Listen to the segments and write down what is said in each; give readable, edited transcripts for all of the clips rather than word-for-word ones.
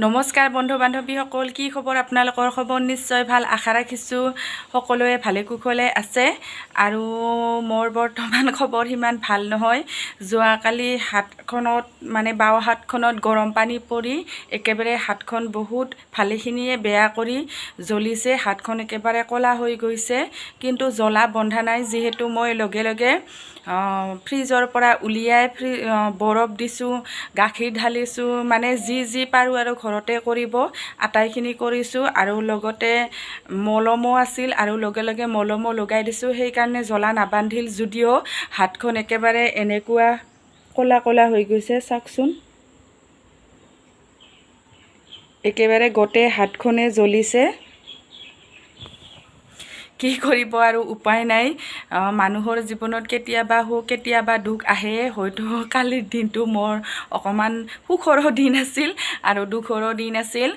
নমস্কাৰ বন্ধু বান্ধৱীসকল, কি খবৰ? আপোনালোকৰ খবৰ নিশ্চয় ভাল, আশা ৰাখিছোঁ সকলোৱে ভালে কুশলে আছে। আৰু মোৰ বৰ্তমান খবৰ সিমান ভাল নহয়। যোৱাকালি হাতখনত বাওঁ হাতখনত গৰম পানী পৰি একেবাৰে হাতখন বহুত ভালেখিনিয়ে বেয়া কৰি জ্বলিছে। হাতখন একেবাৰে ক'লা হৈ গৈছে, কিন্তু জ্বলা বন্ধা নাই, যিহেতু মই লগে লগে ফ্ৰিজৰ পৰা উলিয়াই বৰফ দিছোঁ, গাখীৰ ঢালিছোঁ, যি পাৰোঁ আৰু ঘৰতে কৰিব আটাইখিনি কৰিছোঁ। আৰু লগতে মলমো আছিল আৰু লগে লগে মলমো লগাই দিছোঁ। সেইকাৰণে জ্বলা নাবান্ধিল, যদিও হাতখন একেবাৰে এনেকুৱা ক'লা ক'লা হৈ গৈছে। চাওকচোন, একেবাৰে গোটেই হাতখনে জ্বলিছে। কি কৰিব আৰু, উপায় নাই। মানুহৰ জীৱনত কেতিয়াবা সুখ কেতিয়াবা দুখ আহে। হয়তো কালিৰ দিনটো মোৰ অকণমান সুখৰো দিন আছিল আৰু দুখৰো দিন আছিল।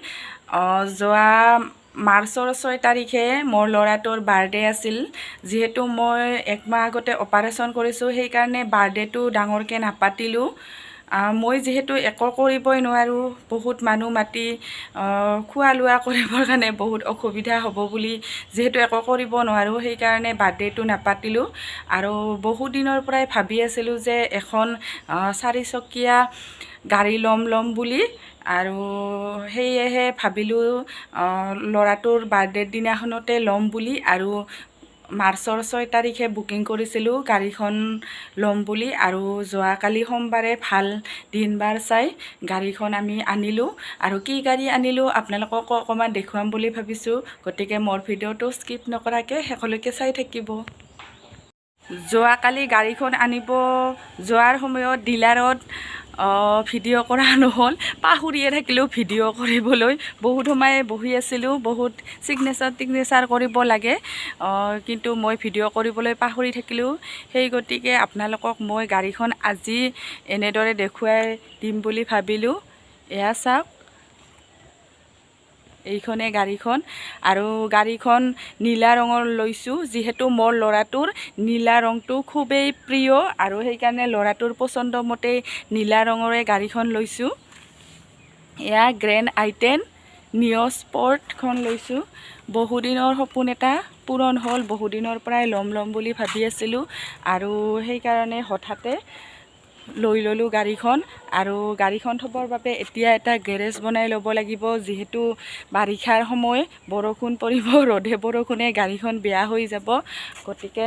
যোৱা মাৰ্চৰ 6 তাৰিখে মোৰ ল'ৰাটোৰ বাৰ্থডে আছিল। যিহেতু মই 1 মাহ আগতে অপাৰেশ্যন কৰিছোঁ, সেইকাৰণে বাৰ্থডেটো ডাঙৰকৈ নাপাতিলোঁ। মই যিহেতু একো কৰিবই নোৱাৰোঁ, বহুত মানুহ মাতি খোৱা লোৱা কৰিবৰ কাৰণে বহুত অসুবিধা হ'ব বুলি যিহেতু একো কৰিব নোৱাৰোঁ, সেইকাৰণে বাৰ্থডেটো নাপাতিলোঁ। আৰু বহু দিনৰ পৰাই ভাবি আছিলোঁ যে এখন 4চকীয়া গাড়ী ল'ম বুলি। আৰু সেয়েহে ভাবিলোঁ ল'ৰাটোৰ বাৰ্থডেৰ দিনাখনতে ল'ম বুলি। আৰু মাৰ্চৰ 6 তাৰিখে বুকিং কৰিছিলোঁ গাড়ীখন ল'ম বুলি। আৰু যোৱাকালি সোমবাৰে ভাল দিন বাৰ চাই গাড়ীখন আমি আনিলোঁ। আৰু কি গাড়ী আনিলোঁ আপোনালোকক অকণমান দেখুৱাম বুলি ভাবিছোঁ, গতিকে মোৰ ভিডিঅ'টো স্কিপ নকৰাকৈ শেষলৈকে চাই থাকিব। যোৱাকালি গাড়ীখন আনিব যোৱাৰ সময়ত ডিলাৰত ভিডিঅ' কৰা নহ'ল, পাহৰিয়ে থাকিলোঁ ভিডিঅ' কৰিবলৈ। বহুত সময় বহি আছিলোঁ, বহুত ছিগনেচাৰ কৰিব লাগে, কিন্তু মই ভিডিঅ' কৰিবলৈ পাহৰি থাকিলোঁ। সেই গতিকে আপোনালোকক মই গাড়ীখন আজি এনেদৰে দেখুৱাই দিম বুলি ভাবিলোঁ। এয়া চাওক, এইখনে গাড়ীখন। আৰু গাড়ীখন নীলা ৰঙৰ লৈছোঁ, যিহেতু মোৰ ল'ৰাটোৰ নীলা ৰংটো খুবেই প্ৰিয়, আৰু সেইকাৰণে ল'ৰাটোৰ পচন্দ মতে নীলা ৰঙৰে গাড়ীখন লৈছোঁ। এয়া গ্ৰেণ্ড আই10 নিঅ' স্পৰ্টখন লৈছোঁ। বহুদিনৰ সপোন এটা পূৰণ হ'ল, বহুদিনৰ পৰাই ল'ম বুলি ভাবি আছিলোঁ, আৰু সেইকাৰণে হঠাতে লৈ ল'লোঁ গাড়ীখন। আৰু গাড়ীখন থ'বৰ বাবে এতিয়া এটা গেৰেজ বনাই ল'ব লাগিব, যিহেতু বাৰিষাৰ সময়, বৰষুণ পৰিব, ৰ'দে বৰষুণে গাড়ীখন বেয়া হৈ যাব। গতিকে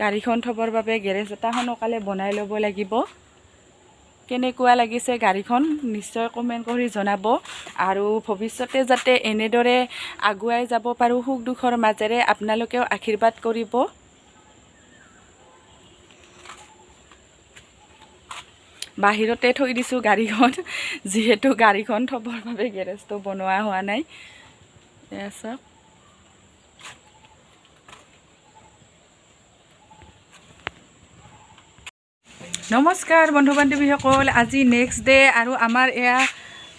গাড়ীখন থ'বৰ বাবে গেৰেজ এটা সোনকালে বনাই ল'ব লাগিব। কেনেকুৱা লাগিছে গাড়ীখন নিশ্চয় কমেণ্ট কৰি জনাব। আৰু ভৱিষ্যতে যাতে এনেদৰে আগুৱাই যাব পাৰোঁ সুখ দুখৰ মাজেৰে, আপোনালোকেও আশীৰ্বাদ কৰিব। বাহিৰতে থৈ দিছোঁ গাড়ীখন, যিহেতু গাড়ীখন থ'বৰ বাবে গেৰেজটো বনোৱা হোৱা নাই। এয়া চাওক, নমস্কাৰ বন্ধু বান্ধৱীসকল, আজি নেক্সট ডে আৰু আমাৰ এয়া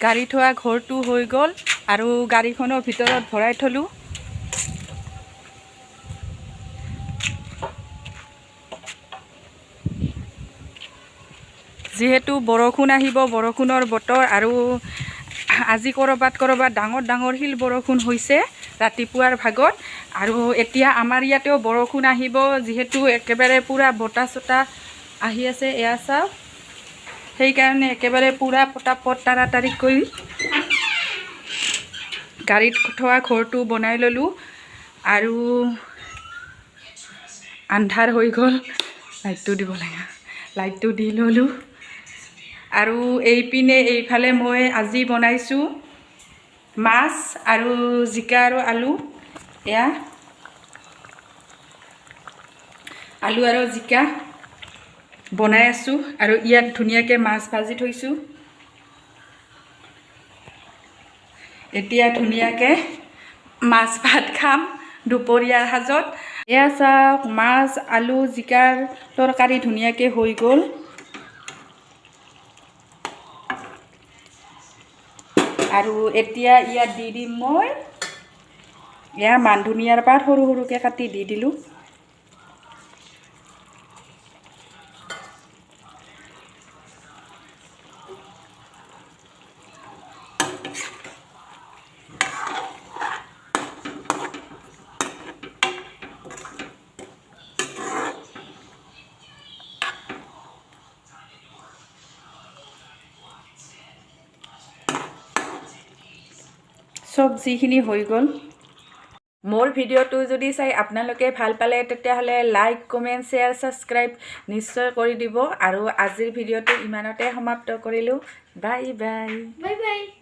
গাড়ী থোৱা ঘৰটো হৈ গ'ল। আৰু গাড়ীখনৰ ভিতৰত ভৰাই থলোঁ। যিহেতু বৰষুণ আহিব, বৰষুণৰ বতৰ, আৰু আজি ক'ৰবাত ডাঙৰ শিল বৰষুণ হৈছে ৰাতিপুৱাৰ ভাগত। আৰু এতিয়া আমাৰ ইয়াতেও বৰষুণ আহিব, যিহেতু একেবাৰে পূৰা বতাহ চতাহ আহি আছে। এয়া চাওক, সেইকাৰণে একেবাৰে পূৰা পটাপট তাড়াতাড়ি কৰি গাড়ীত থোৱা ঘৰটো বনাই ল'লোঁ। আৰু আন্ধাৰ হৈ গ'ল, লাইটটো দিব লাগে, লাইটটো দি ল'লোঁ। আৰু এইফালে মই আজি বনাইছোঁ মাছ আৰু জিকা আৰু আলু। এয়া আলু আৰু জিকা বনাই আছোঁ, আৰু ইয়াত ধুনীয়াকৈ মাছ ভাজি থৈছোঁ। এতিয়া ধুনীয়াকৈ মাছ ভাত খাম দুপৰীয়াৰ সাজত। এয়া চাওক, মাছ আলু জিকাৰ তৰকাৰী ধুনীয়াকৈ হৈ গ'ল। আৰু এতিয়া ইয়াত দি দিম মই এয়া মান ধনিয়াৰ পাত সৰু সৰুকৈ কাটি দি দিলোঁ। চব্জিখিনি হৈ গ'ল মোৰ ভিডিঅ'টো যদি চাই আপোনালোকে ভাল পালে তেতিয়াহ'লে লাইক কমেণ্ট শ্বেয়াৰ ছাবস্ক্ৰাইব নিশ্চয় কৰি দিব আৰু আজিৰ ভিডিঅ'টো ইমানতে সমাপ্ত কৰিলোঁ বাই বাই বাই বাই